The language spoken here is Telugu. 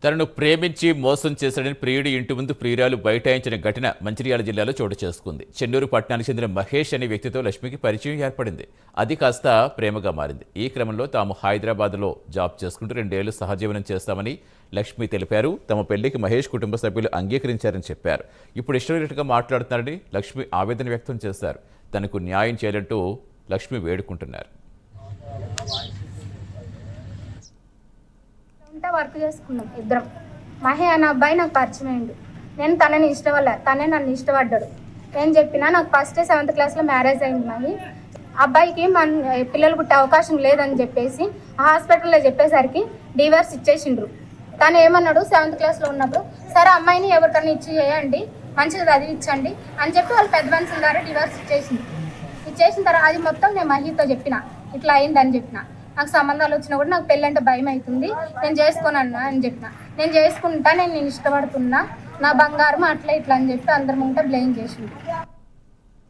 తనను ప్రేమించి మోసం చేశాడని ప్రియుడి ఇంటి ముందు ప్రియురాలు బైఠాయించిన ఘటన మంచిర్యాల జిల్లాలో చోటు చేసుకుంది. చెన్నూరు పట్టణానికి చెందిన మహేష్ అనే వ్యక్తితో లక్ష్మికి పరిచయం ఏర్పడింది. అది కాస్త ప్రేమగా మారింది. ఈ క్రమంలో తాము హైదరాబాద్లో జాబ్ చేసుకుంటూ 2 ఏళ్లు సహజీవనం చేస్తామని లక్ష్మి తెలిపారు. తమ పెళ్లికి మహేష్ కుటుంబ సభ్యులు అంగీకరించారని చెప్పారు. ఇప్పుడు ఇష్టమైనట్టుగా మాట్లాడుతున్నారని లక్ష్మి ఆవేదన వ్యక్తం చేశారు. తనకు న్యాయం చేయాలంటూ లక్ష్మి వేడుకుంటున్నారు. వర్క్ చేసుకున్నాం ఇద్దరం. మహే అనే అబ్బాయి నాకు పరిచయం అయ్యిండు. నేను తనని ఇష్టపడలే, తనే నన్ను ఇష్టపడ్డాడు. నేను చెప్పినా నాకు ఫస్ట్ 7th క్లాస్లో మ్యారేజ్ అయింది. మరి అబ్బాయికి పిల్లలు పుట్టే అవకాశం లేదని చెప్పేసి హాస్పిటల్లో చెప్పేసరికి డివోర్స్ ఇచ్చేసిండ్రు. తను ఏమన్నాడు, 7th క్లాస్లో ఉన్నప్పుడు సరే అమ్మాయిని ఎవరికన్నా ఇచ్చి చేయండి, మంచిగా చదివించండి అని చెప్పి వాళ్ళు పెద్ద మనుషుల ద్వారా డివోర్స్ ఇచ్చేసిన తర్వాత అది మొత్తం నేను మహితో చెప్పిన, ఇట్లా అయిందని చెప్పిన. నాకు సంబంధాలు వచ్చినా కూడా నాకు పెళ్ళి అంటే భయం అవుతుంది, నేను చేసుకోనన్నా అని చెప్పిన. నేను చేసుకుంటా, నేను ఇష్టపడుతున్నా, నా బంగారం అట్లా ఇట్లా అని చెప్పి అందరి ముందు బ్లేమ్ చేసింది.